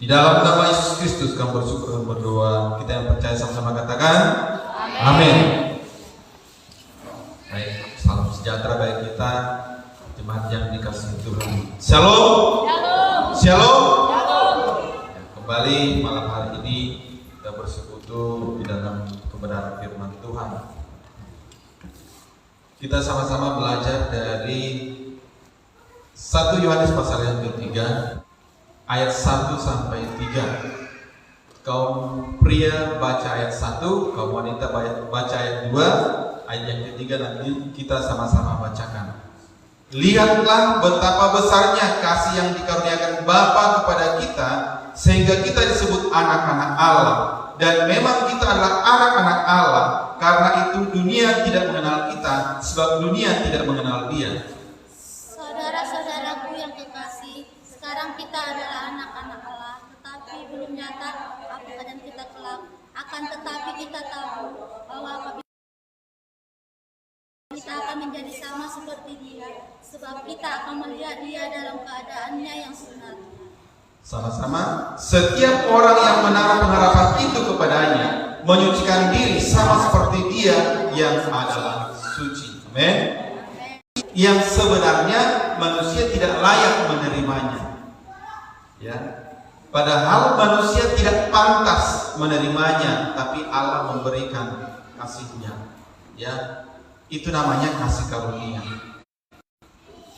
Di dalam nama Yesus Kristus kami bersyukur dan berdoa. Kita yang percaya sama-sama katakan amin. Baik, salam sejahtera bagi kita jemaat yang dikasihi Tuhan. Shalom. Shalom. Kembali malam hari ini kita bersekutu di dalam kebenaran firman Tuhan. Kita sama-sama belajar dari 1 Yohanes pasal yang ketiga ayat 1 sampai 3. Kaum pria baca ayat 1, kaum wanita baca ayat 2. Ayat yang ketiga nanti kita sama-sama bacakan. Lihatlah betapa besarnya kasih yang dikaruniakan Bapa kepada kita, sehingga kita disebut anak-anak Allah. Dan memang kita adalah anak-anak Allah. Karena itu dunia tidak mengenal kita, sebab dunia tidak mengenal Dia. Saudara-saudaraku yang kekasih, sekarang kita adalah anak-anak Allah, tetapi belum nyata apa keadaan kita kelak. Akan tetapi kita tahu bahwa apabila kita akan menjadi sama seperti Dia, sebab kita akan melihat Dia dalam keadaannya yang sebenarnya. Sama-sama, setiap orang yang menaruh pengharapan itu kepadanya menyucikan diri sama seperti Dia yang adalah suci. Amin. Yang sebenarnya manusia tidak layak menerimanya. Ya. Padahal manusia tidak pantas menerimanya, tapi Allah memberikan kasih-Nya. Ya. Itu namanya kasih karunia.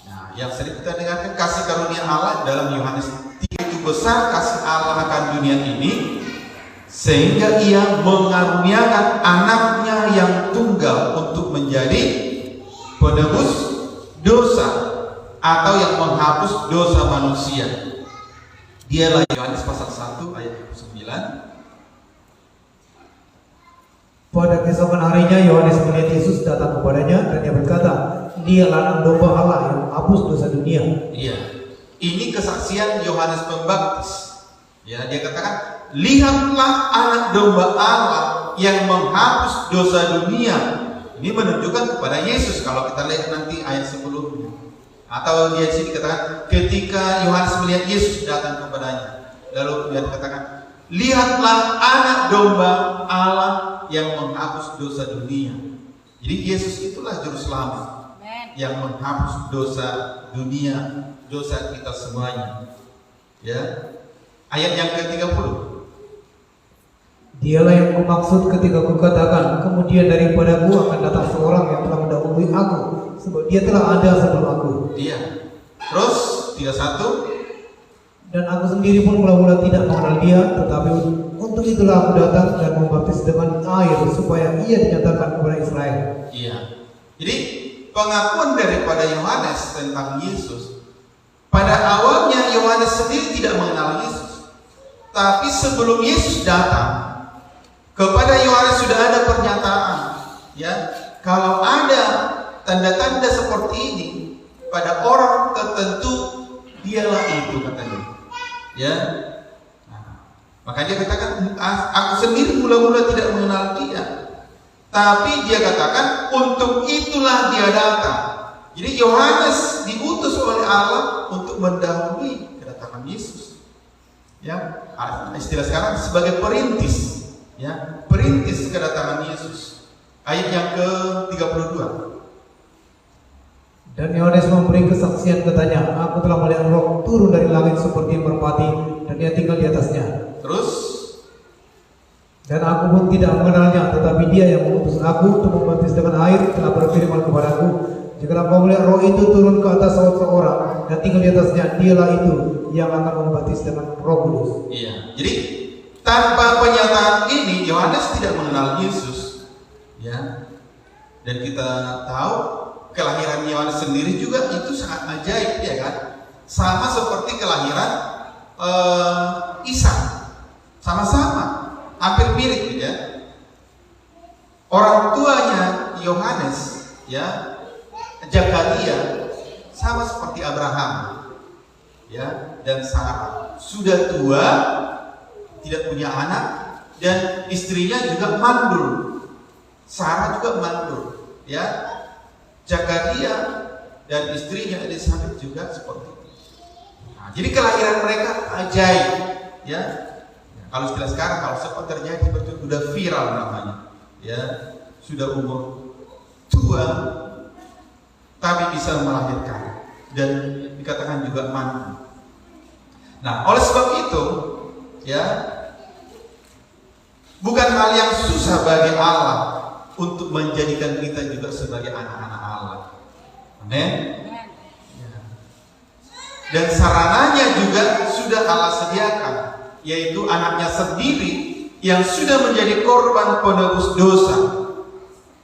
Nah, yang sering kita dengarkan kasih karunia Allah dalam Yohanes 3, itu besar kasih Allah akan dunia ini, sehingga Ia mengaruniakan anaknya yang tunggal untuk menjadi penebus dosa atau yang menghapus dosa manusia. Dialah Yohanes pasal 1 ayat 9. Pada keesokan harinya Yohanes melihat Yesus datang kepadanya dan Dia berkata, Dialah anak domba Allah yang menghapus dosa dunia. Iya. Ini kesaksian Yohanes Pembaptis. Ya, dia katakan, lihatlah anak domba Allah yang menghapus dosa dunia. Ini menunjukkan kepada Yesus kalau kita lihat nanti ayat sebelumnya. Atau dia sini katakan ketika Yohanes melihat Yesus datang kepadanya. Lalu dia katakan, lihatlah anak domba Allah yang menghapus dosa dunia. Jadi Yesus itulah juru selamat yang menghapus dosa dunia, dosa kita semuanya. Ya. Ayat yang ke-30. Dialah yang kumaksud ketika kukatakan, kemudian daripadaku akan datang seorang yang telah mendahului aku, sebab Dia telah ada sebelum aku. Iya. Terus 31. Dan aku sendiri pun mula-mula tidak mengenal Dia, tetapi untuk itulah aku datang dan membaptis dengan air supaya Ia dinyatakan kepada Israel. Iya. Jadi pengakuan daripada Yohanes tentang Yesus, pada awalnya Yohanes sendiri tidak mengenal Yesus, tapi sebelum Yesus datang, kepada Yohanes sudah ada pernyataan, ya, kalau ada tanda-tanda seperti ini pada orang tertentu, dialah itu katanya, ya. Nah, makanya dia katakan, aku sendiri mula-mula tidak mengenal Dia, tapi dia katakan untuk itulah Dia datang. Jadi Yohanes diutus oleh Allah untuk mendahului kedatangan Yesus. Ya, istilah sekarang sebagai perintis. Ya, perintis kedatangan Yesus. Ayat yang ke-32. Dan Yohanes memberi kesaksian katanya, aku telah melihat Roh turun dari langit seperti merpati dan Ia tinggal di atasnya. Terus, dan aku pun tidak mengenalnya, tetapi Dia yang mengutus aku untuk membaptis dengan air telah berfirman kepadaku, jika kau melihat Roh itu turun ke atas seorang dan tinggal di atasnya, Dialah itu yang akan membaptis dengan Roh Kudus. Iya. Jadi tanpa pernyataan ini Yohanes tidak mengenal Yesus, ya. Dan kita tahu kelahiran Yohanes sendiri juga itu sangat ajaib, ya kan? Sama seperti kelahiran Isa, sama-sama, hampir mirip, ya. Orang tuanya Yohanes, ya, Zakaria, sama seperti Abraham, ya, dan Sarah, sudah tua, tidak punya anak, dan istrinya juga mandul. Sarah juga mandul, ya. Zakaria dan istrinya Elisabeth juga seperti itu. Nah, jadi kelahiran mereka ajaib, ya. Kalau istilah sekarang, kalau sempat terjadi betul sudah viral namanya, ya, sudah umur tua tapi bisa melahirkan dan dikatakan juga mantu. Nah, oleh sebab itu, ya, bukan hal yang susah bagi Allah untuk menjadikan kita juga sebagai anak-anak Allah. Amin. Dan sarananya juga sudah Allah sediakan, yaitu anaknya sendiri yang sudah menjadi korban penebus dosa.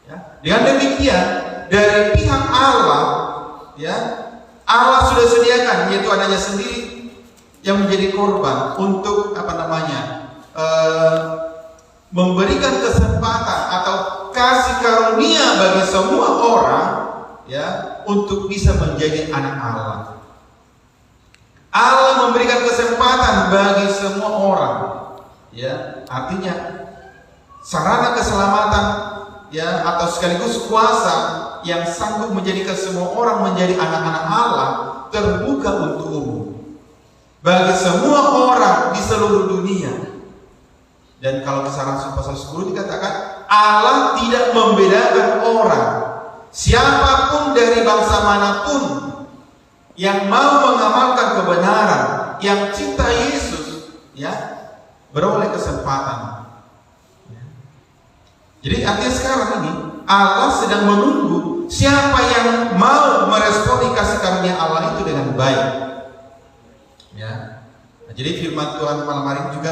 Ya. Dengan demikian, dari pihak Allah, ya, Allah sudah sediakan, yaitu anaknya sendiri yang menjadi korban untuk memberikan kesempatan atau kasih karunia bagi semua orang, ya, untuk bisa menjadi anak Allah. Allah memberikan kesempatan bagi semua orang, ya, artinya sarana keselamatan, ya, atau sekaligus kuasa yang sanggup menjadikan semua orang menjadi anak-anak Allah terbuka untuk umum bagi semua orang di seluruh dunia. Dan kalau kisah Rasul pasal 10 dikatakan Allah tidak membedakan orang, siapapun dari bangsa manapun yang mau mengamalkan kebenaran, yang cinta Yesus, ya, beroleh kesempatan. Ya. Jadi artinya sekarang ini Allah sedang menunggu siapa yang mau meresponi kasih karunia Allah itu dengan baik. Ya. Nah, jadi firman Tuhan malam hari ini juga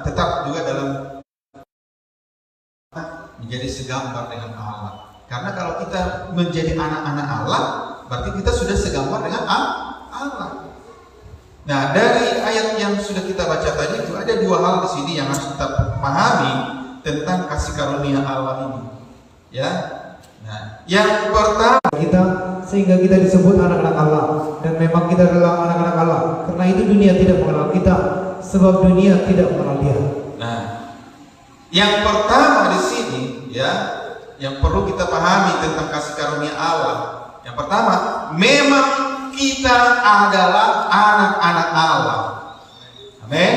tetap juga dalam menjadi segambar dengan Allah. Karena kalau kita menjadi anak-anak Allah, berarti kita sudah segambar dengan Allah. Nah, dari ayat yang sudah kita baca tadi itu ada dua hal di sini yang harus kita pahami tentang kasih karunia Allah ini. Ya. Nah, yang pertama kita sehingga kita disebut anak-anak Allah, dan memang kita adalah anak-anak Allah. Karena itu dunia tidak mengenal kita, sebab dunia tidak mengenal Dia. Nah, yang pertama di sini, ya, yang perlu kita pahami tentang kasih karunia Allah. Yang pertama, memang kita adalah anak-anak Allah. Amin.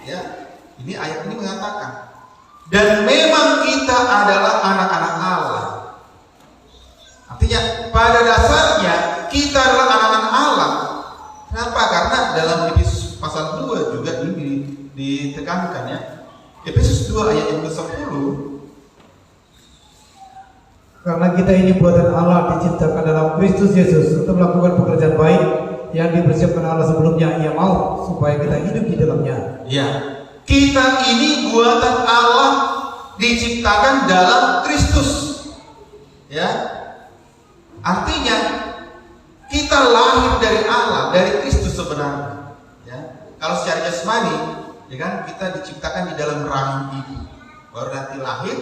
Ya, ini ayat ini mengatakan, dan memang kita adalah anak-anak Allah. Artinya pada dasarnya kita adalah anak-anak Allah. Kenapa? Karena dalam Efesus pasal 2 juga ini ditekankan, ya. Efesus 2 ayat yang ke-10. Karena kita ini buatan Allah, diciptakan dalam Kristus Yesus untuk melakukan pekerjaan baik yang dipersiapkan Allah sebelumnya Ia mau supaya kita hidup di dalamnya. Ya, kita ini buatan Allah, diciptakan dalam Kristus. Ya, artinya kita lahir dari Allah, dari Kristus sebenarnya. Ya, kalau secara jasmani, ya kan, kita diciptakan di dalam rahim ibu, baru nanti lahir,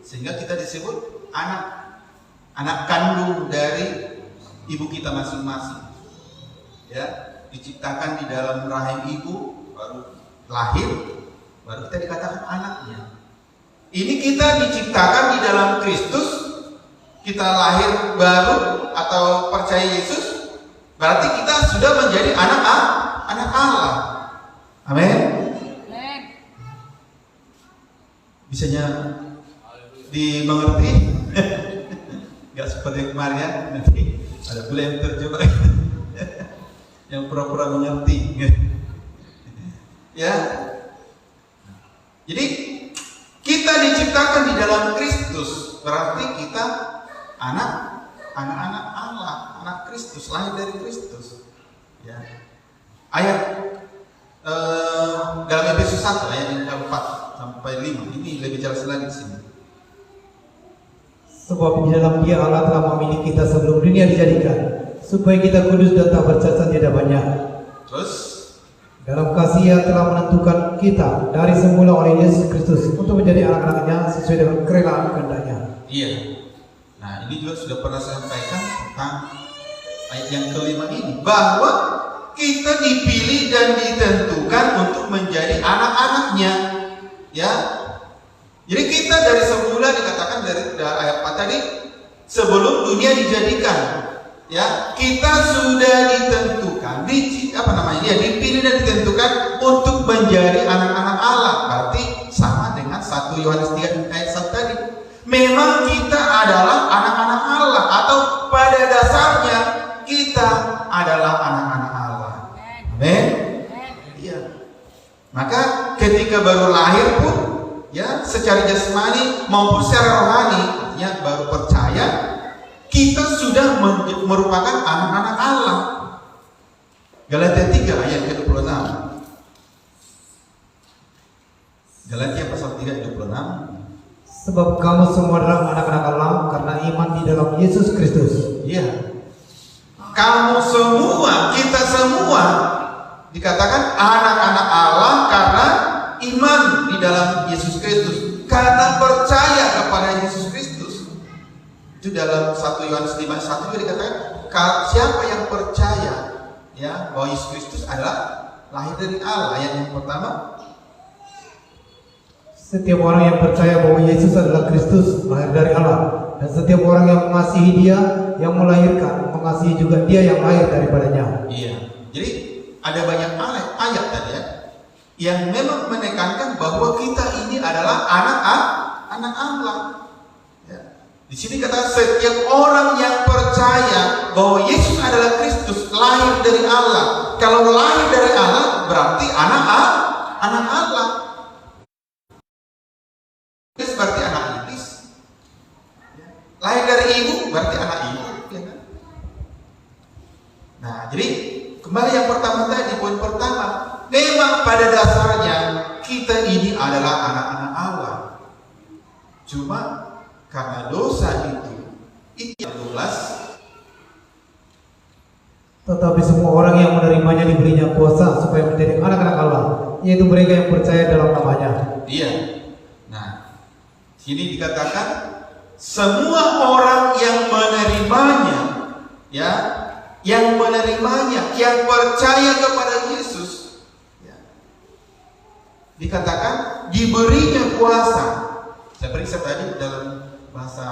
sehingga kita disebut anak kandung dari ibu kita masing-masing. Ya, diciptakan di dalam rahim ibu, baru lahir, baru kita dikatakan anaknya. Ini kita diciptakan di dalam Kristus, kita lahir baru atau percaya Yesus, berarti kita sudah menjadi anak Allah. Amin. Bisanya dimengerti? Gak seperti kemarin, ya. Nanti ada pula yang terjebak yang pura-pura mengerti. Ya. Jadi kita diciptakan di dalam Kristus, berarti kita anak-anak Allah, anak Kristus, lahir dari Kristus. Ya. Ayat dalam Efesus 1 ayat yang 4 sampai 5 ini lebih jelas lagi di sini. Sebab di dalam Dia Allah telah memilih kita sebelum dunia dijadikan, supaya kita kudus dan tak bercacat di hadapan-Nya. Terus dalam kasih Ia telah menentukan kita dari semula oleh Yesus Kristus untuk menjadi anak-anaknya sesuai dengan kerelaan kehendak-Nya. iya. Nah, ini juga sudah pernah saya sampaikan tentang ayat yang kelima ini, bahwa kita dipilih dan ditentukan untuk menjadi anak-anaknya. Ya. Jadi kita dari semula dikatakan dari ayat 4 tadi, sebelum dunia dijadikan, Ya, kita sudah ditentukan, dipilih dan ditentukan untuk menjadi anak-anak Allah. Berarti sama dengan 1 Yohanes 3 ayat 1 tadi. Memang kita adalah anak-anak Allah, atau pada dasarnya kita adalah anak-anak Allah. Amin. Iya. Maka ketika baru lahir pun, ya, secara jasmani maupun secara rohani, artinya baru percaya, kita sudah merupakan anak-anak Allah. Galatia 3 ayat ke-26. Galatia pasal 3 ayat 26. Sebab kamu semua adalah anak-anak Allah karena iman di dalam Yesus Kristus. Iya. Kamu semua, kita semua dikatakan anak-anak Allah karena iman di dalam Yesus Kristus, karena percaya kepada Yesus Kristus. Itu dalam 1 Yohanes 5:1 juga dikatakan, siapa yang percaya, ya, bahwa Yesus Kristus adalah lahir dari Allah. Ayat yang pertama, setiap orang yang percaya bahwa Yesus adalah Kristus lahir dari Allah, dan setiap orang yang mengasihi Dia yang melahirkan, mengasihi juga Dia yang lahir daripadanya. Iya. Jadi ada banyak ayat tadi, ya, yang memang menekankan bahwa kita ini adalah anak Allah. Ya. Di sini kata setiap orang yang percaya bahwa Yesus adalah Kristus lahir dari Allah. Kalau lahir dari Allah berarti anak Allah. Iblis berarti anak iblis. Ya. Lahir dari ibu berarti anak ibu, ya kan? Nah, jadi kembali yang pertama tadi, poin pertama, memang pada dasarnya kita ini adalah anak-anak Allah. Cuma karena dosa itu 12. Tetapi semua orang yang menerimanya diberinya kuasa supaya menjadi anak-anak Allah, yaitu mereka yang percaya dalam namanya. Iya. Nah, sini dikatakan semua orang yang menerimanya, ya, yang menerimanya, yang percaya kepada Yesus, ya, dikatakan diberinya kuasa. Saya periksa tadi dalam bahasa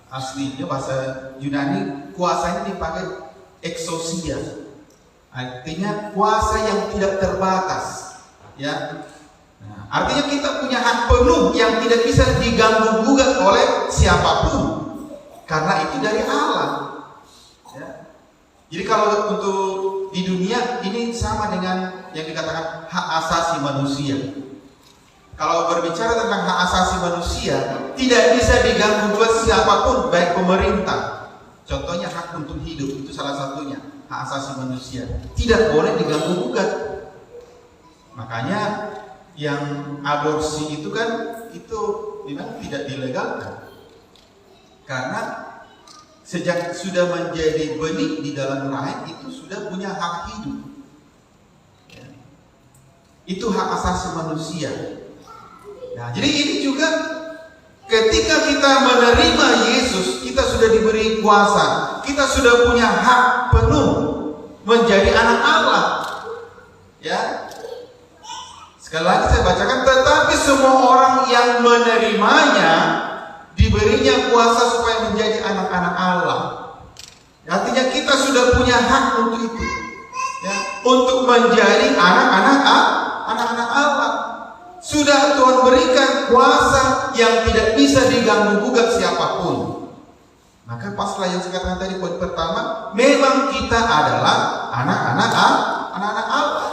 aslinya, bahasa Yunani, kuasanya dipakai exousia, artinya kuasa yang tidak terbatas, ya. Nah, artinya kita punya hak penuh yang tidak bisa diganggu gugat oleh siapapun, karena itu dari Allah, ya. Jadi kalau untuk di dunia ini sama dengan yang dikatakan hak asasi manusia. Kalau berbicara tentang hak asasi manusia, tidak bisa diganggu gugat siapapun, baik pemerintah. Contohnya hak untuk hidup, itu salah satunya, hak asasi manusia. Tidak boleh diganggu gugat. Makanya yang aborsi itu kan, itu memang tidak dilegalkan. Karena sejak sudah menjadi benih di dalam rahim, itu sudah punya hak hidup. Ya. Itu hak asasi manusia. Nah, jadi ini juga ketika kita menerima Yesus, kita sudah diberi kuasa, kita sudah punya hak penuh menjadi anak Allah. Ya. Sekali lagi saya bacakan, tetapi semua orang yang menerimanya diberinya kuasa supaya menjadi anak-anak Allah. Artinya kita sudah punya hak untuk itu, ya, untuk menjadi anak-anak Allah. Sudah Tuhan berikan kuasa yang tidak bisa diganggu gugat siapapun. Maka paslah yang saya katakan tadi, poin pertama, memang kita adalah anak-anak Allah.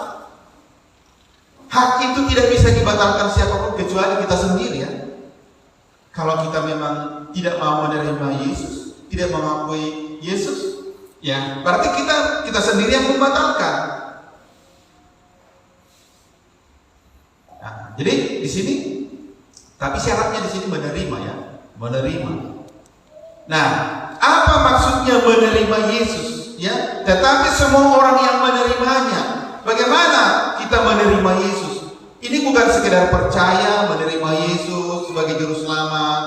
Hak itu tidak bisa dibatalkan siapapun kecuali kita sendiri, ya. Kalau kita memang tidak mau menerima Yesus, tidak mengakui Yesus, ya berarti kita sendiri yang membatalkan. Nah, jadi di sini, tapi syaratnya di sini menerima, ya, menerima. Nah, apa maksudnya menerima Yesus? Ya, tetapi semua orang yang menerimanya. Bagaimana kita menerima Yesus? Ini bukan sekedar percaya menerima Yesus sebagai juru selamat.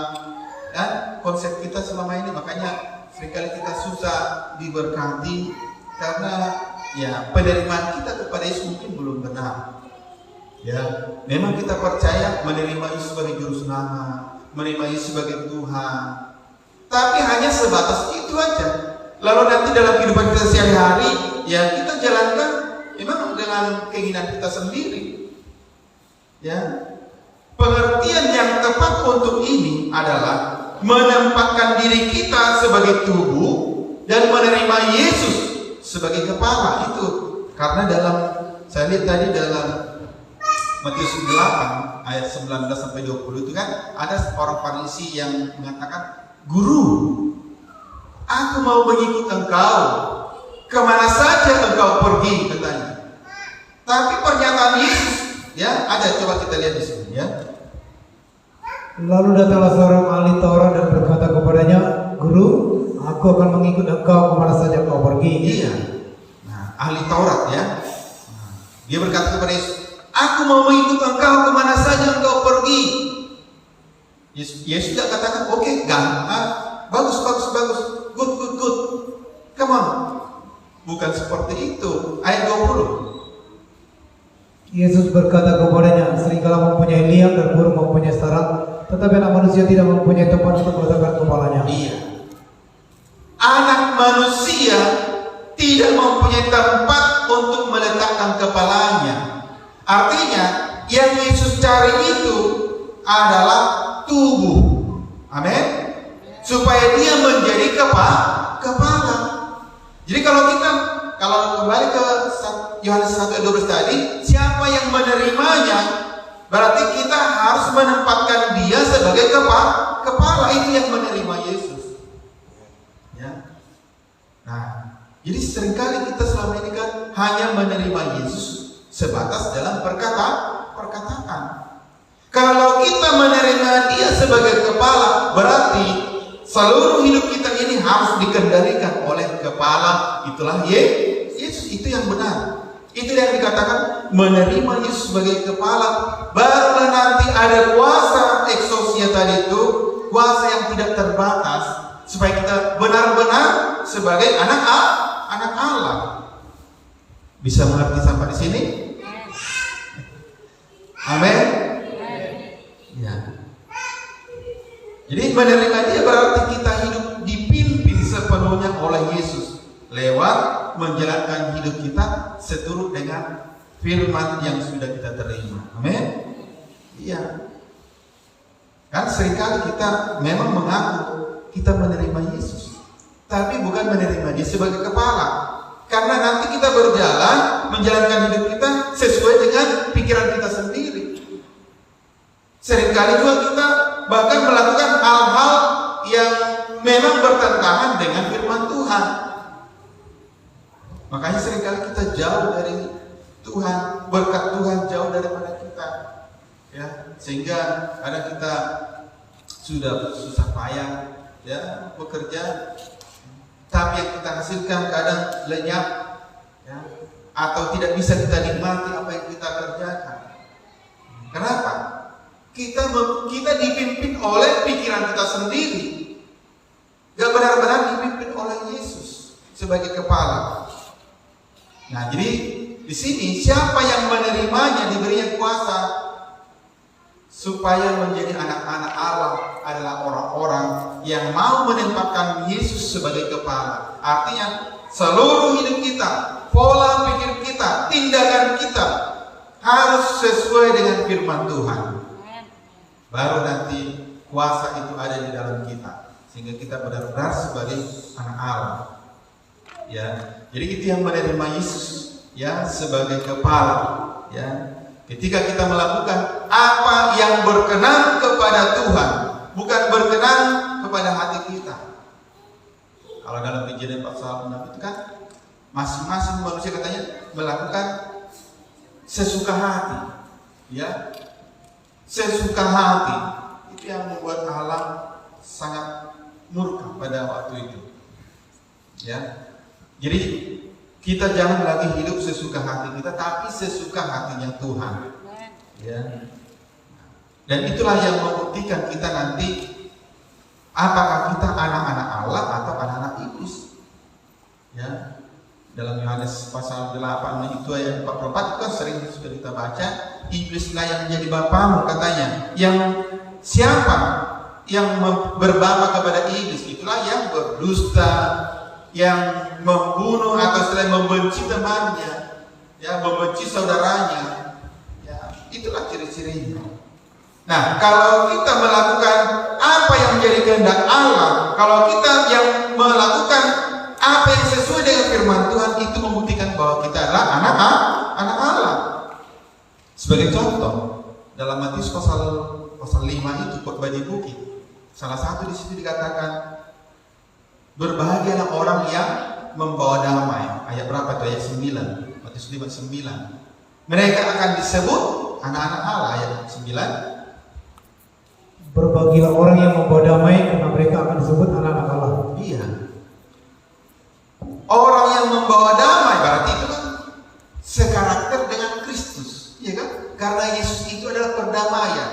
Ya, konsep kita selama ini, makanya seringkali kita susah diberkati karena, ya, penerimaan kita kepada Yesus mungkin belum benar. Ya, memang kita percaya menerima Yesus sebagai juru selamat, menerima Yesus sebagai Tuhan, tapi hanya sebatas itu aja. Lalu nanti dalam kehidupan kita sehari-hari, ya kita jalankan memang dengan keinginan kita sendiri. Ya, pengertian yang tepat untuk ini adalah menempatkan diri kita sebagai tubuh dan menerima Yesus sebagai kepala itu. Karena dalam, saya lihat tadi dalam Matius 8 ayat 19 sampai 20 itu kan ada orang Farisi yang mengatakan, "Guru, aku mau mengikut engkau, kemana saja engkau pergi," katanya. Tapi pernyataan Yesus, ya ada, coba kita lihat di sini ya. Lalu datanglah seorang ahli Taurat dan berkata kepadanya, "Guru, aku akan mengikut engkau kemana saja engkau pergi." Iya. Nah, ahli Taurat ya. Nah, dia berkata kepada Yesus, "Aku mau mengikut engkau kemana saja engkau pergi." Yesus tidak katakan, "Oke, bagus, good, come on." Bukan seperti itu. Ayat 20. Yesus berkata kepadanya, "Serigala mempunyai liang dan burung mempunyai sarang, tetapi anak manusia tidak mempunyai tempat untuk meletakkan kepalanya." Iya. Anak manusia tidak mempunyai tempat untuk meletakkan kepalanya. Artinya, yang Yesus cari itu adalah tubuh. Amin. Supaya dia menjadi kepala. Jadi kalau kembali ke Yohanes 1:12 tadi, siapa yang menerimanya, berarti kita harus menempatkan dia sebagai kepala. Itu yang menerima Yesus. Ya. Nah, jadi seringkali kita selama ini kan hanya menerima Yesus sebatas dalam perkataan. Kalau kita menerima dia sebagai kepala, berarti seluruh hidup kita ini harus dikendalikan oleh kepala. Itulah Yesus, itu yang benar. Itu yang dikatakan menerima Yesus sebagai kepala. Barulah nanti ada kuasa eksosia tadi itu, kuasa yang tidak terbatas, supaya kita benar-benar sebagai anak Allah. Bisa mengerti sampai di sini? Amin. Ya. Jadi menerima dia berarti kita hidup dipimpin sepenuhnya oleh Yesus lewat menjalankan hidup kita seturut dengan firman yang sudah kita terima. Amin. Iya. Kan seringkali kita memang mengaku kita menerima Yesus, tapi bukan menerima dia sebagai kepala. Karena nanti kita berjalan menjalankan hidup kita sesuai dengan pikiran kita sendiri. Seringkali juga kita bahkan melakukan hal-hal yang memang bertentangan dengan firman Tuhan. Makanya seringkali kita jauh dari Tuhan, berkat Tuhan jauh daripada kita. Ya, sehingga kadang kita sudah susah payah ya bekerja, tapi yang kita hasilkan kadang lenyap ya, atau tidak bisa kita nikmati apa yang kita kerjakan. Kenapa? Kita dipimpin oleh pikiran kita sendiri, gak benar-benar dipimpin oleh Yesus sebagai kepala. Nah, jadi di sini siapa yang menerimanya diberinya kuasa supaya menjadi anak-anak Allah adalah orang-orang yang mau menempatkan Yesus sebagai kepala. Artinya seluruh hidup kita, pola pikir kita, tindakan kita harus sesuai dengan firman Tuhan. Baru nanti kuasa itu ada di dalam kita, sehingga kita benar-benar sebagai anak Allah. Ya, jadi itu yang menerima Yesus ya sebagai kepala. Ya, ketika kita melakukan apa yang berkenan kepada Tuhan, bukan berkenan kepada hati kita. Kalau dalam Kejadian pasal 6 itu kan masing-masing manusia katanya melakukan sesuka hati, ya, sesuka hati. Itu yang membuat Allah sangat murka pada waktu itu. Ya, jadi kita jangan lagi hidup sesuka hati kita, tapi sesuka hatinya Tuhan. Ya. Dan itulah yang membuktikan kita nanti apakah kita anak-anak Allah atau anak-anak iblis. Ya. Dalam Yohanes pasal 8 itu ayat 44 itu kan sering sudah kita baca, iblislah yang menjadi bapamu katanya. Yang siapa yang berbapa kepada iblis? Itulah yang berdusta, yang membunuh atau selain membenci temannya, ya, membenci saudaranya, ya, itulah ciri-cirinya. Nah, kalau kita melakukan apa yang menjadi kehendak Allah, kalau kita yang melakukan apa yang sesuai dengan firman Tuhan, itu membuktikan bahwa kita adalah anak Allah. Sebagai contoh, dalam Matius pasal 5 itu, khotbah di bukit, salah satu di situ dikatakan, berbahagialah orang yang membawa damai. Ayat berapa itu? Ayat 9. Matius 5:9. Mereka akan disebut anak-anak Allah. Ayat 9. Berbahagialah orang yang membawa damai, karena mereka akan disebut anak-anak Allah. Iya. Orang yang membawa damai berarti itu kan sekarakter dengan Kristus, ya kan? Karena Yesus itu adalah perdamaian.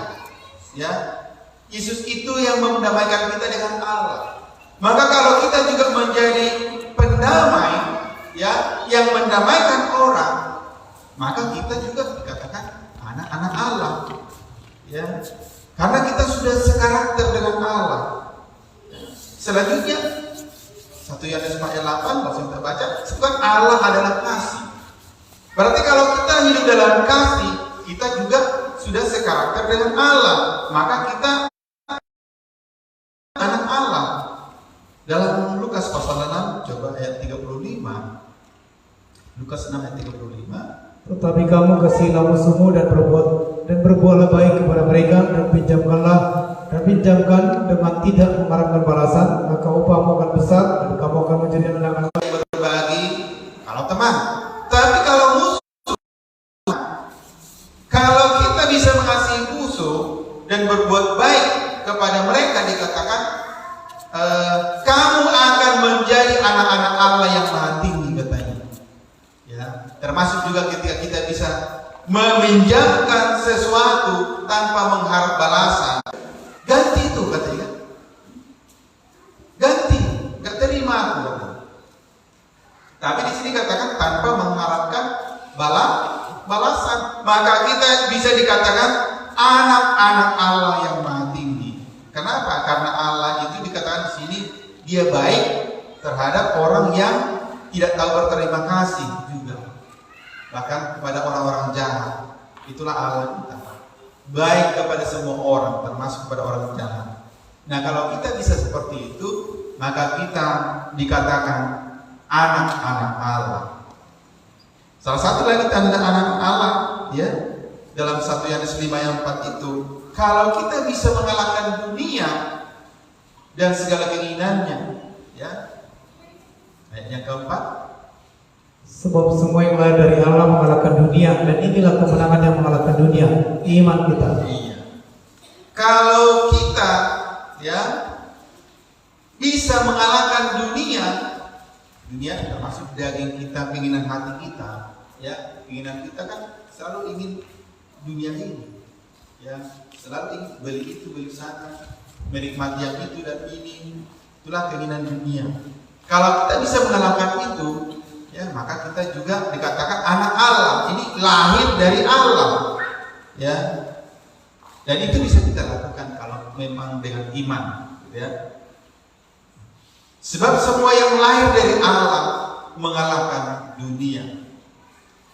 Ya. Yesus itu yang mendamaikan kita dengan Allah. Maka kalau kita juga menjadi pendamai, ya, yang mendamaikan orang, maka kita juga dikatakan anak-anak Allah, ya, karena kita sudah sekarakter dengan Allah. Selanjutnya 1 Yohanes 4:8, langsung kita baca, sebab Allah adalah kasih. Berarti kalau kita hidup dalam kasih, kita juga sudah sekarakter dengan Allah, maka kita anak Allah. Dalam Lukas pasal 6, coba ayat 35. Lukas 6 ayat 35. Tetapi kamu kasihilah musuhmu dan berbuatlah baik kepada mereka, dan pinjamkan dengan tidak mengharapkan balasan, maka upahmu akan besar dan kamu akan menjadi anak-anak Berbagi kalau teman. Tapi kalau musuh, kalau kita bisa mengasihi musuh dan berbuat baik kepada mereka, dikatakan kamu akan menjadi anak-anak Allah yang maha tinggi, katanya. Ya, termasuk juga ketika kita bisa meminjamkan sesuatu tanpa mengharap balasan. Ganti itu, katanya. Ganti, nggak terima aku, katanya. Tapi di sini katakan tanpa mengharapkan balasan, maka kita bisa dikatakan anak-anak Allah yang maha tinggi. Kenapa? Karena Allah itu dikatakan di sini dia baik terhadap orang yang tidak tahu berterima kasih juga, bahkan kepada orang-orang jahat. Itulah Allah kita, baik kepada semua orang, termasuk kepada orang jahat. Nah, kalau kita bisa seperti itu, maka kita dikatakan anak-anak Allah. Salah satu lagi tanda anak Allah, ya, dalam 1 Yohanes 5:4 itu, kalau kita bisa mengalahkan dunia dan segala keinginannya, ya. Ayat yang keempat, sebab semua yang lahir dari Allah mengalahkan dunia, dan inilah kemenangan yang mengalahkan dunia, iman kita. iya. Kalau kita, ya, bisa mengalahkan dunia termasuk daging kita, keinginan hati kita, ya, keinginan kita kan selalu ingin dunia ini, ya, selalu ingin beli itu, beli sana, menikmati yang itu dan ini, itulah keinginan dunia. Kalau kita bisa mengalahkan itu, ya, maka kita juga dikatakan anak Allah. Ini lahir dari Allah, ya, dan itu bisa kita lakukan kalau memang dengan iman, ya. Sebab semua yang lahir dari Allah mengalahkan dunia.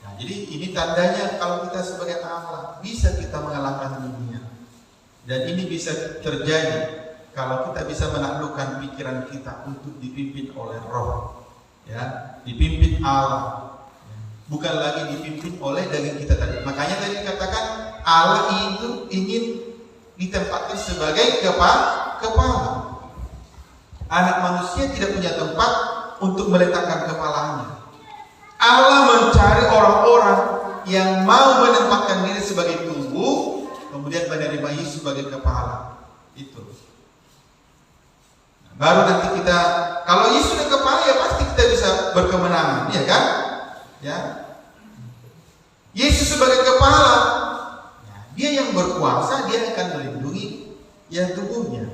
Nah, jadi ini tandanya kalau kita sebagai Allah bisa kita mengalahkan dunia. Dan ini bisa terjadi kalau kita bisa menaklukkan pikiran kita untuk dipimpin oleh Roh, ya, dipimpin Allah, bukan lagi dipimpin oleh daging kita tadi. Makanya tadi dikatakan Allah itu ingin ditempatkan sebagai kepala. Anak manusia tidak punya tempat untuk meletakkan kepalanya. Allah mencari orang-orang yang mau menempatkan diri sebagai tubuh, kemudian menerima Yesus sebagai kepala. Itu. Baru nanti kita, kalau Yesus sudah kepala, ya pasti kita bisa berkemenangan, ya kan? Ya. Yesus sebagai kepala, ya, dia yang berkuasa, dia akan melindungi yang tubuhnya.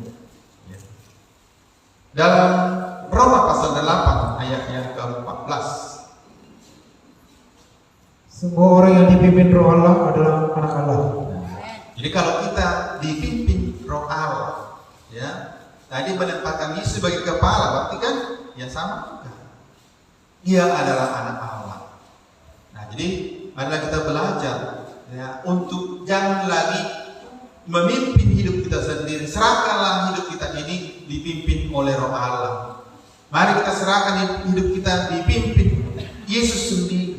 Ya. Dalam Roma pasal 8 ayat yang ke-14. Semua orang yang dipimpin Roh Allah adalah anak Allah. Jadi kalau kita dipimpin Roh Allah, ya, tadi menempatkan Yesus sebagai kepala, berarti kan ya sama juga. Dia adalah anak Allah. Nah, jadi marilah kita belajar ya untuk jangan lagi memimpin hidup kita sendiri. Serahkanlah hidup kita ini dipimpin oleh Roh Allah. Mari kita serahkan hidup kita dipimpin Yesus sendiri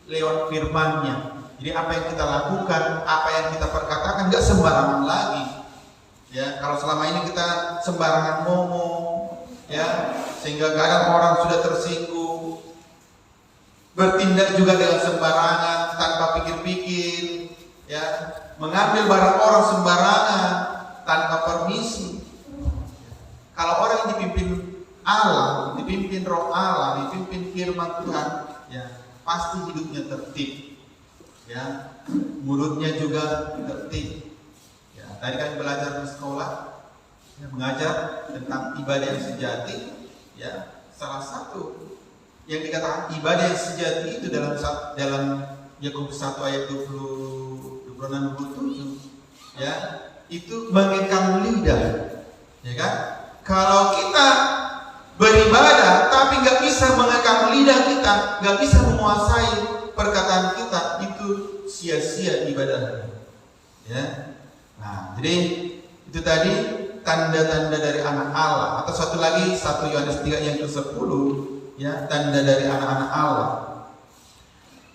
lewat firman-Nya. Jadi apa yang kita lakukan, apa yang kita perkatakan nggak sembarangan lagi. Ya, kalau selama ini kita sembarangan ngomong, ya, sehingga kadang orang sudah tersinggung, bertindak juga dengan sembarangan tanpa pikir-pikir, ya, mengambil barang orang sembarangan tanpa permisi. Kalau orang yang dipimpin Allah, dipimpin Roh Allah, dipimpin firman Tuhan, ya, pasti hidupnya tertib. Ya, mulutnya juga tertib. Ya, tadi kan belajar di sekolah, ya, mengajar tentang ibadah yang sejati. Ya, salah satu yang dikatakan ibadah yang sejati itu dalam Yakobus 1 ayat 26-27, ya, itu mengekang lidah, ya kan? Kalau kita beribadah tapi nggak bisa mengekang lidah kita, nggak bisa menguasai perkataan kita, itu sia-sia ibadahnya. Ya. Nah, jadi itu tadi tanda-tanda dari anak Allah. Atau satu lagi 1 Yohanes 3 yang ke-10, ya, tanda dari anak-anak Allah.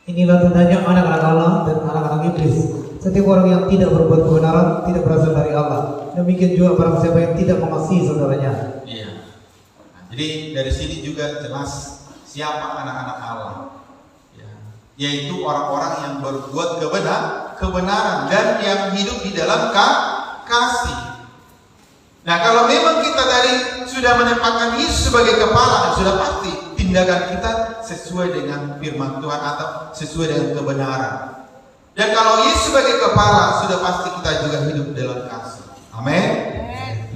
Inilah tandanya anak-anak Allah dan anak-anak iblis. Setiap orang yang tidak berbuat kebenaran tidak berasal dari Allah. Demikian juga barang siapa yang tidak mengasihi saudaranya. Iya. Nah, jadi dari sini juga jelas siapa anak-anak Allah. Yaitu orang-orang yang berbuat kebenaran dan yang hidup di dalam kasih. Nah, kalau memang kita tadi sudah menempatkan Yesus sebagai kepala, sudah pasti tindakan kita sesuai dengan firman Tuhan atau sesuai dengan kebenaran. Dan kalau Yesus sebagai kepala, sudah pasti kita juga hidup dalam kasih. Amin.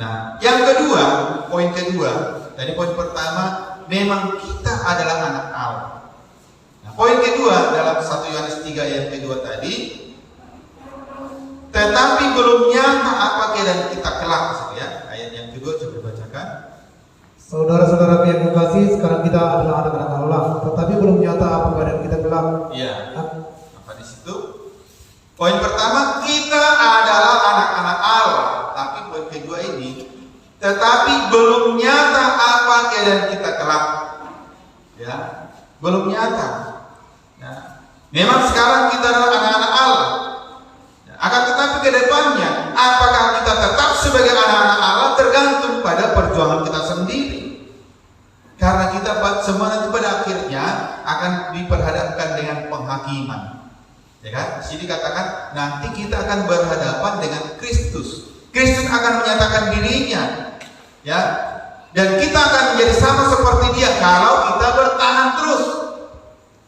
Nah, yang kedua, poin kedua, tadi poin pertama, memang kita adalah anak Allah. Poin kedua dalam 1 Yohanes 3 ayat kedua tadi, tetapi belum nyata apa keadaan kita kelak, ya. Ayat yang kedua coba bacakan. Saudara-saudara yang kekasih, sekarang kita adalah anak-anak Allah, tetapi belum nyata apa keadaan kita kelak. Iya. Apa di situ? Poin pertama, kita adalah anak-anak Allah, tapi poin kedua ini, tetapi belum nyata apa keadaan kita kelak. Ya, belum nyata. Memang sekarang kita adalah anak-anak Allah. Akan tetapi ke depannya, apakah kita tetap sebagai anak-anak Allah tergantung pada perjuangan kita sendiri. Karena kita semua nanti pada akhirnya akan diperhadapkan dengan penghakiman. Ya kan? Di sini katakan nanti kita akan berhadapan dengan Kristus. Kristus akan menyatakan dirinya, ya. Dan kita akan menjadi sama seperti Dia kalau kita bertahan terus.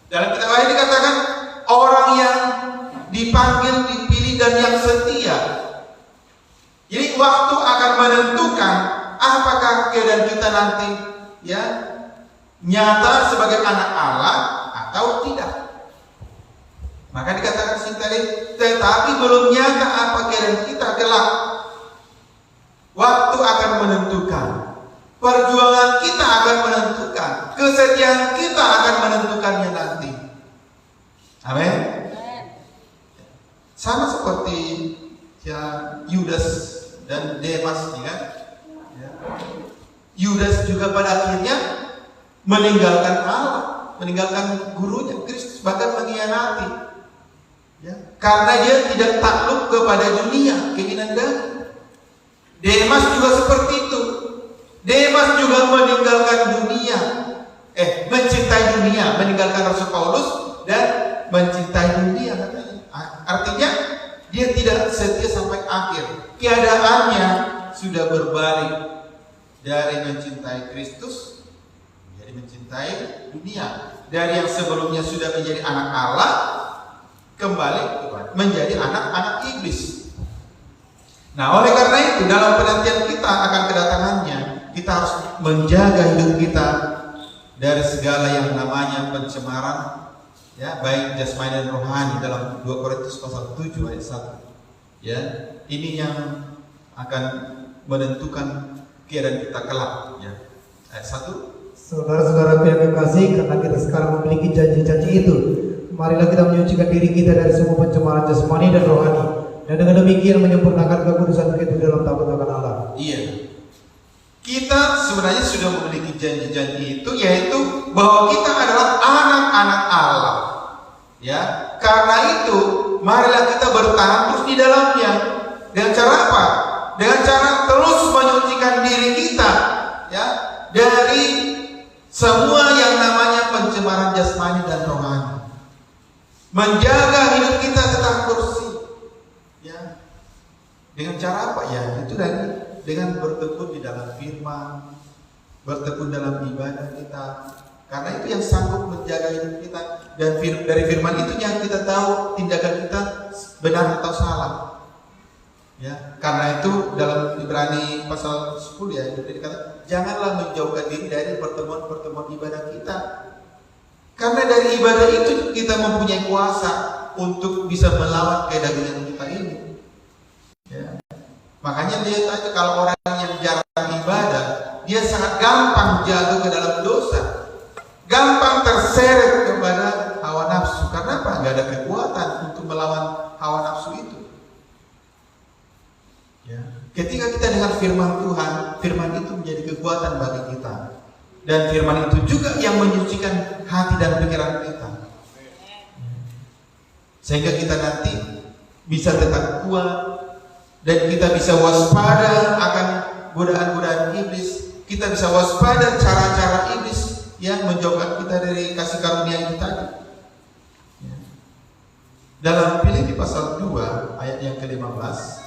Dalam kitab ini dikatakan orang yang dipanggil, dipilih dan yang setia. Jadi waktu akan menentukan apakah keadaan kita nanti, ya, nyata sebagai anak Allah atau tidak. Maka dikatakan sini tadi, tetapi belum nyata apa keadaan kita kelak. Waktu akan menentukan. Perjuangan kita akan menentukan, kesetiaan kita akan menentukannya nanti. Amin. Sama seperti, ya, Yudas dan Demas, ya. Yudas juga pada akhirnya meninggalkan Allah, meninggalkan gurunya Kristus, bahkan mengkhianati, ya, karena dia tidak takluk kepada dunia, keinginan daging. Demas juga seperti itu. Demas juga meninggalkan dunia, mencintai dunia, meninggalkan Rasul Paulus dan mencintai dunia, katanya. Artinya dia tidak setia sampai akhir. Keadaannya sudah berbalik dari mencintai Kristus menjadi mencintai dunia. Dari yang sebelumnya sudah menjadi anak Allah kembali menjadi anak-anak iblis. Nah, oleh karena itu dalam penantian kita akan kedatangannya, kita harus menjaga hidup kita dari segala yang namanya pencemaran, ya, baik jasmani dan rohani, dalam 2 Korintus pasal 7 ayat 1. Ya, ini yang akan menentukan keadaan kita kelak, ya. Ayat 1. Saudara-saudaraku yang kekasih, karena kita sekarang memiliki janji-janji itu, marilah kita menyucikan diri kita dari semua pencemaran jasmani dan rohani, dan dengan demikian menyempurnakan kekudusan kita dalam takut akan Allah. Iya. Kita sebenarnya sudah memiliki janji-janji itu, yaitu bahwa kita adalah anak-anak Allah. Ya, karena itu marilah kita bertahan terus di dalamnya. Dengan cara apa? Dengan cara terus menyucikan diri kita, ya, dari semua yang namanya pencemaran jasmani dan rohani. Menjaga hidup kita tetap bersih. Ya. Dengan cara apa? Ya, itu dengan bertekun di dalam firman, bertekun dalam ibadah kita. Karena itu yang sanggup menjaga hidup kita. Dan dari firman itu yang kita tahu tindakan kita benar atau salah. Ya, karena itu dalam Ibrani pasal 10 ya, itu dikatakan janganlah menjauhkan diri dari pertemuan-pertemuan ibadah kita. Karena dari ibadah itu kita mempunyai kuasa untuk bisa melawan kedagingan kita ini. Ya. Makanya lihat aja kalau orang yang jarang ibadah, dia sangat gampang jatuh ke dalam dosa, gampang terseret kepada hawa nafsu. Karena apa? Gak ada kekuatan untuk melawan hawa nafsu itu. Ya. Ketika kita dengar firman Tuhan, firman itu menjadi kekuatan bagi kita. Dan firman itu juga yang menyucikan hati dan pikiran kita. Sehingga kita nanti bisa tetap kuat dan kita bisa waspada akan godaan-godaan iblis. Kita bisa waspada cara-cara iblis yang menjauhkan kita dari kasih karunia itu tadi. Ya. Dalam Filipi pasal 2 ayat yang ke-15,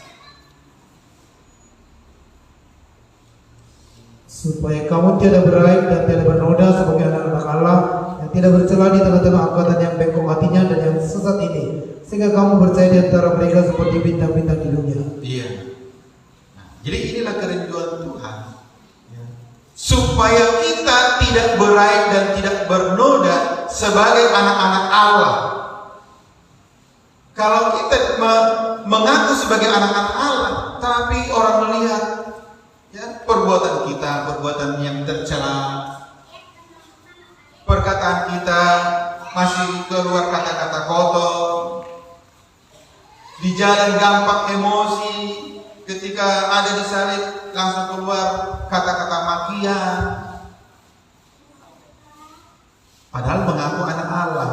supaya kamu tidak beraib dan tidak bernoda sebagai anak-anak Allah yang tidak bercela di tengah-tengah angkatan yang bengkok hatinya dan yang sesat ini, sehingga kamu percaya di antara mereka seperti bintang-bintang di dunia. Iya. Nah, jadi inilah kerinduan Tuhan, ya. Supaya kita tidak beraib dan tidak bernoda sebagai anak-anak Allah. Kalau kita mengaku sebagai anak-anak Allah, tapi orang melihat ya, perbuatan kita, perbuatan yang tercela, perkataan kita masih keluar kata-kata kotor, di jalan gampang emosi, ketika ada di salib langsung keluar kata-kata makian, padahal mengaku anak Allah.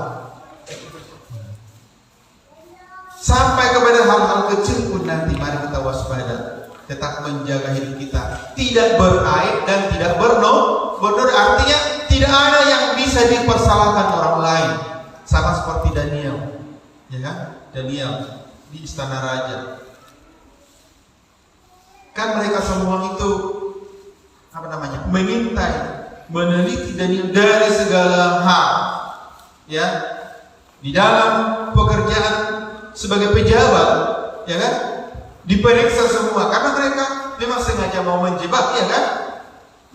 Sampai kepada hal-hal kecil pun nanti mari kita waspada. Tetap menjaga hidup kita tidak beraib dan tidak bernoda, artinya tidak ada yang bisa dipersalahkan orang lain, sama seperti Daniel, ya kan? Daniel di istana raja, kan mereka semua itu mengintai, meneliti Daniel dari segala hal, ya, di dalam pekerjaan sebagai pejabat, ya kan? Diperiksa semua karena mereka memang sengaja mau menjebak, ya kan?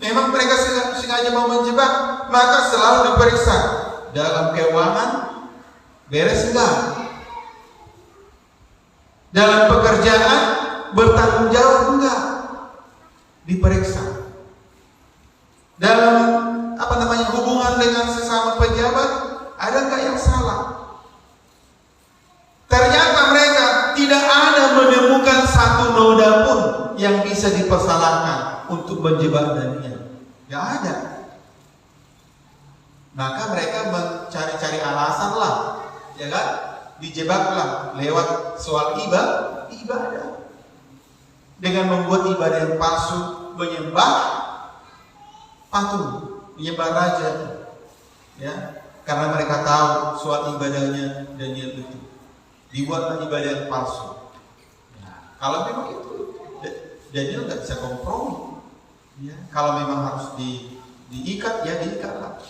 Memang mereka sengaja mau menjebak, maka selalu diperiksa. Dalam keuangan beres enggak? Dalam pekerjaan bertanggung jawab enggak? Diperiksa. Dalam hubungan dengan sesama pejabat ada enggak yang salah? Ternyata mereka tidak ada menemukan satu noda pun yang bisa dipersalahkan untuk menjebak Daniel. Tidak ada. Maka mereka mencari-cari alasan lah, ya kan? Dijebaklah lewat soal ibadah. Dengan membuat ibadah yang palsu, menyembah patung, menyembah raja, ya. Karena mereka tahu soal ibadahnya Daniel itu. Dibuatlah ibadah yang palsu. Nah, kalau memang itu Daniel nggak bisa kompromi, ya. Kalau memang harus diikat, ya diikatlah.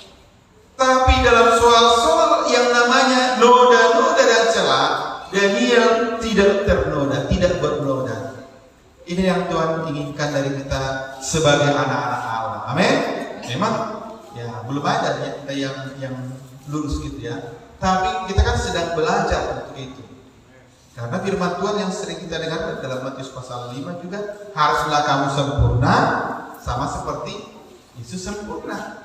Tapi dalam soal yang namanya noda-noda dan celah, Daniel tidak ternoda, tidak bernoda. Ini yang Tuhan inginkan dari kita sebagai anak-anak Allah. Amin. Memang ya belum ada ya yang lurus gitu ya. Tapi kita kan sedang belajar untuk itu. Karena firman Tuhan yang sering kita dengar dalam Matius pasal 5 juga, haruslah kamu sempurna sama seperti Yesus sempurna.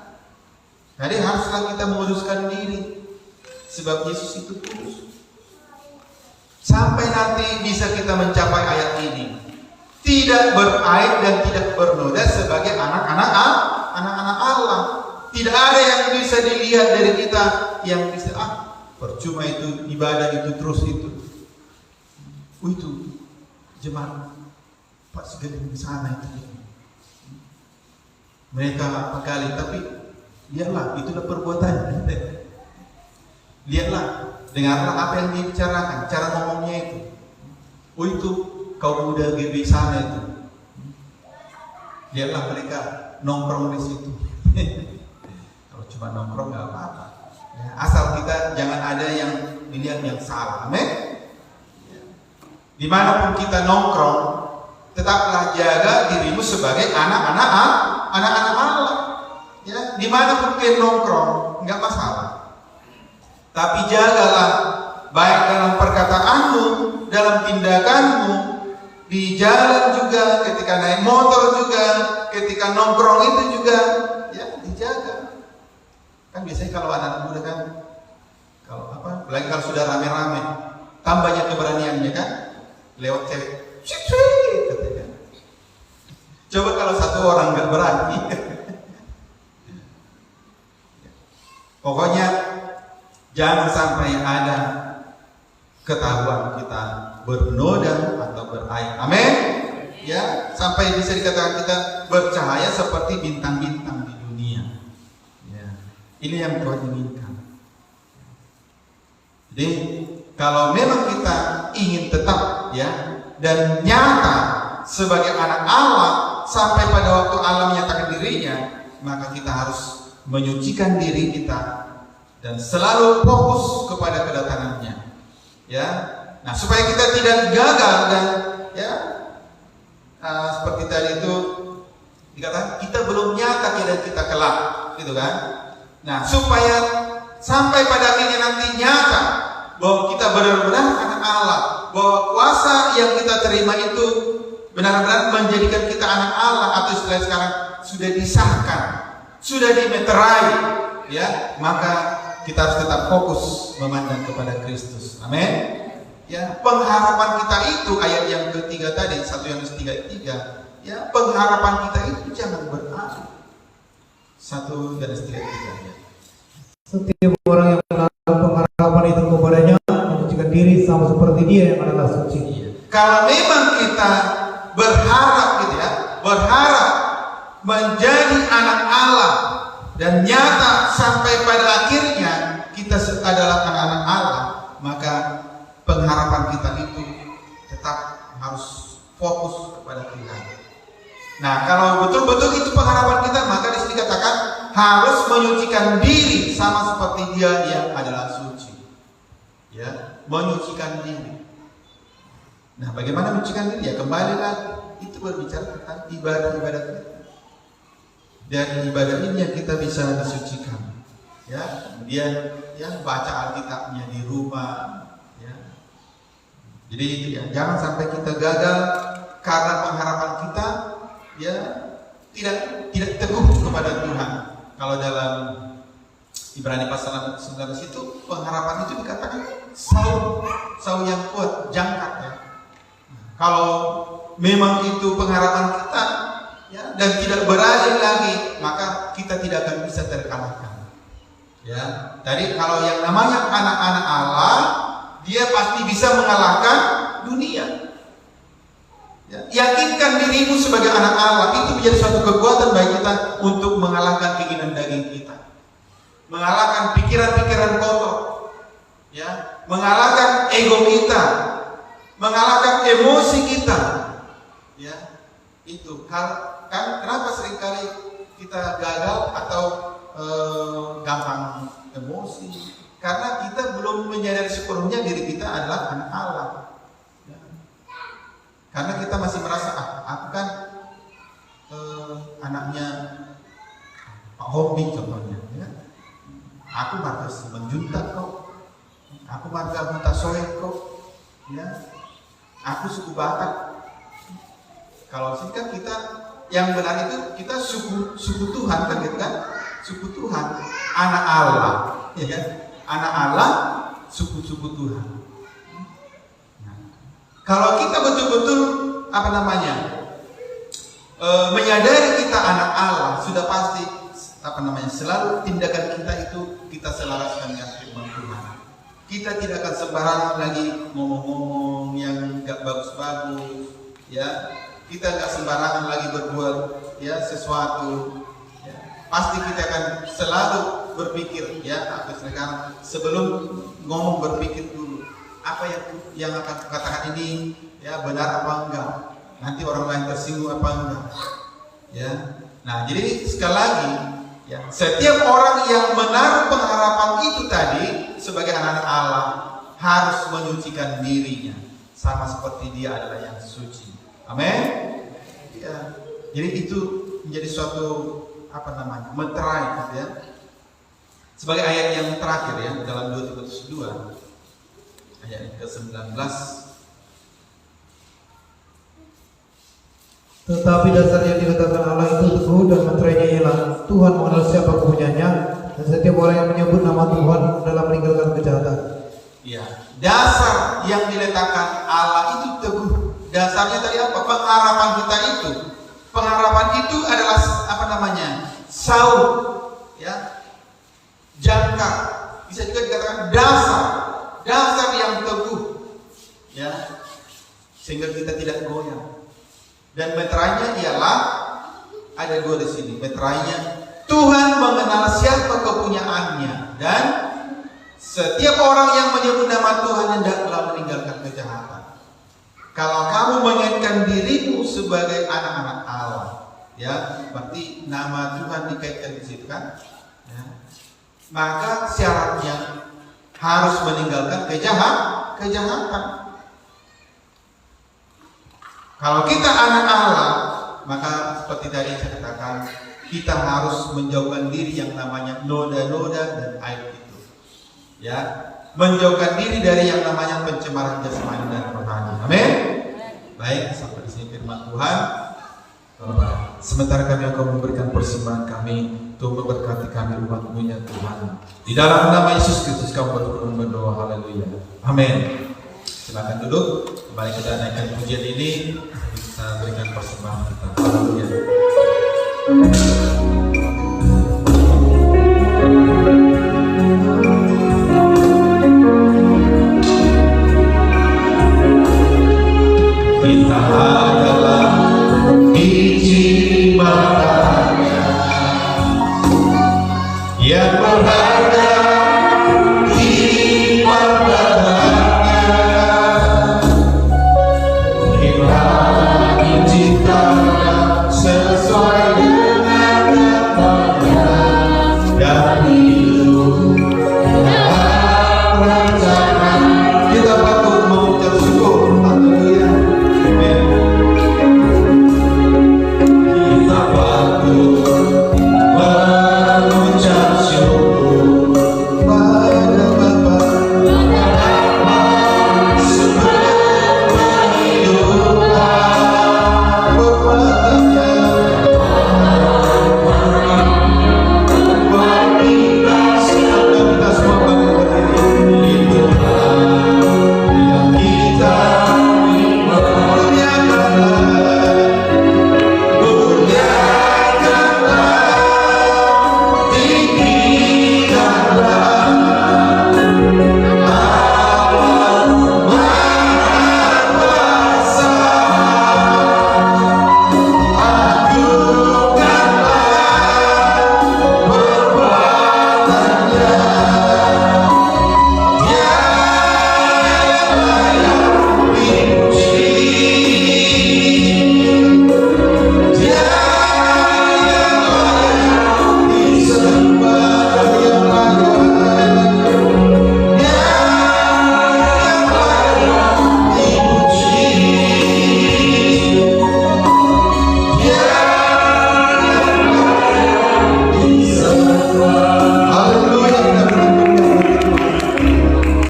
Jadi haruslah kita menguduskan diri, sebab Yesus itu kudus. Sampai nanti bisa kita mencapai ayat ini, tidak beraib dan tidak bernoda sebagai anak-anak Allah. Tidak ada yang bisa dilihat dari kita yang bisa percuma itu ibadah itu terus itu. Itu jemaat Pak Segeding di sana itu. Mereka apa kali, tapi lihatlah itulah perbuatannya. Lihatlah, dengarlah apa yang dibicarakan, cara ngomongnya itu. Itu kaum muda GB sana itu. Lihatlah mereka nongkrong di situ. Kalau cuma nongkrong nggak apa-apa. Ya, asal kita jangan ada yang dilihat yang salah. Amin. Ya. Dimanapun kita nongkrong, tetaplah jaga dirimu sebagai anak-anak Allah. Ya, dimanapun kita nongkrong nggak masalah. Tapi jagalah baik dalam perkataanmu, dalam tindakanmu, di jalan juga, ketika naik motor juga, ketika nongkrong itu juga, ya dijaga. Kan biasanya kalau anak muda kan, kalau apa, apalagi kalau sudah rame-rame, tambahnya keberaniannya kan, lewat cewek, katanya. Coba kalau satu orang nggak berani, pokoknya jangan sampai ada ketahuan kita bernoda atau beraib. Amin. Ya, sampai bisa dikatakan kita bercahaya seperti bintang-bintang di dunia. Ya. Ini yang Tuhan inginkan. Jadi kalau memang kita ingin tetap ya dan nyata sebagai anak Allah sampai pada waktu Allah menyatakan dirinya, maka kita harus menyucikan diri kita dan selalu fokus kepada kedatangannya. Ya, nah supaya kita tidak gagal dan ya seperti tadi itu dikatakan kita belum nyata keadaan kita kelak, gitu kan? Nah supaya sampai pada akhirnya nanti nyata bahwa kita benar-benar anak Allah, bahwa kuasa yang kita terima itu benar-benar menjadikan kita anak Allah, atau istilah sekarang sudah disahkan, sudah dimeterai, ya maka kita harus tetap fokus memandang kepada Kristus. Amin. Ya, pengharapan kita itu ayat yang ketiga tadi, 1 Yohanes 3:3. Ya, pengharapan kita itu jangan berakhir. 1 Yohanes 3:3. Ya. Setiap orang yang menaruh pengharapan itu kepadanya menyucikan diri sama seperti Dia yang adalah suci. Iya. Kalau memang kita berharap gitu ya, berharap menjadi anak Allah dan nyata sampai pada akhirnya kita adalah anak-anak Allah, maka pengharapan kita itu tetap harus fokus kepada Tuhan. Nah, kalau betul-betul itu pengharapan kita, maka di sini dikatakan harus menyucikan diri sama seperti Dia yang adalah suci. Ya, menyucikan diri. Nah, bagaimana menyucikan diri? Ya kembali lagi itu berbicara tentang ibadah-ibadah kita. Dan ibadah ini yang kita bisa disucikan. Ya, kemudian ya baca Alkitabnya di rumah. Ya. Jadi itu ya, jangan sampai kita gagal karena pengharapan kita ya tidak teguh kepada Tuhan. Kalau dalam Ibrani pasal 19 itu pengharapan itu dikatakan saul yang kuat, jangkat ya. Kalau memang itu pengharapan kita ya, dan tidak beralih lagi, maka kita tidak akan bisa terkalahkan. Ya, tadi kalau yang namanya anak-anak Allah, dia pasti bisa mengalahkan dunia. Ya, yakinkan dirimu sebagai anak Allah, itu menjadi suatu kekuatan bagi kita untuk mengalahkan keinginan daging kita, mengalahkan pikiran-pikiran kotor, ya, mengalahkan ego kita, mengalahkan emosi kita. Ya, itu kan kenapa seringkali kita gagal atau gampang emosi, karena kita belum menyadari sepenuhnya diri kita adalah anak Allah. Ya. Karena kita masih merasa aku kan anaknya Pak Hombi contohnya, ya. Aku marga menjuntak kok, aku marga buta soek kok, ya. Aku suku Batak. Kalau sih kan kita yang benar itu kita suku Tuhan kan gitu kan, suku Tuhan. anak Allah, ya kan? Anak Allah, suku-suku Tuhan. Nah, kalau kita betul-betul menyadari kita anak Allah, sudah pasti selalu tindakan kita itu kita selaraskan dengan firman Tuhan. Kita tidak akan sembarangan lagi ngomong-ngomong yang gak bagus-bagus, ya. Kita gak sembarangan lagi berbuat ya sesuatu. Ya. Pasti kita akan selalu berpikir, ya, sekarang sebelum ngomong berpikir dulu apa yang akan katakan ini, ya, benar apa enggak. Nanti orang lain tersinggung apa enggak, ya. Nah, jadi sekali lagi, ya, setiap orang yang menaruh pengharapan itu tadi sebagai anak Allah harus menyucikan dirinya sama seperti dia adalah yang suci. Amin. Ya. Jadi itu menjadi suatu meterai, ya. Sebagai ayat yang terakhir, ya, dalam 2 Timotius 2 ayat ke-19. Tetapi dasar yang diletakkan Allah itu teguh dan meterainya ialah Tuhan mengenal siapa punyanya, dan setiap orang yang menyebut nama Tuhan dalam meninggalkan kejahatan. Ya, dasar yang diletakkan Allah itu teguh. Dasarnya tadi apa? Pengharapan kita itu. Pengharapan itu adalah saud, ya, jangkar. Bisa juga dikatakan dasar yang teguh, ya, sehingga kita tidak goyah. Dan meterainya ialah ada 2 di sini. Meterainya Tuhan mengenal siapa kepunyaannya, dan setiap orang yang menyebut nama Tuhan hendaklah meninggalkan kejahatan. Kalau kamu mengingatkan dirimu sebagai anak-anak Allah, ya, berarti nama Tuhan dikaitkan di situ, kan? Ya. Maka syaratnya harus meninggalkan kejahatan. Kalau kita anak Allah, maka seperti tadi saya katakan, kita harus menjauhkan diri yang namanya noda-noda dan aib itu, ya, menjauhkan diri dari yang namanya pencemaran jasmani dan rohani. Amin. Baik, sampai di sini firman Tuhan. Sementara kami akan memberikan persembahan kami, Tuhan memberkati kami umat-Mu ya Tuhan. Di dalam nama Yesus Kristus kami berdoa, haleluya. Amin. Silakan duduk. Kembali kita naikkan pujian ini, kita berikan persembahan kita. Haleluya. Kita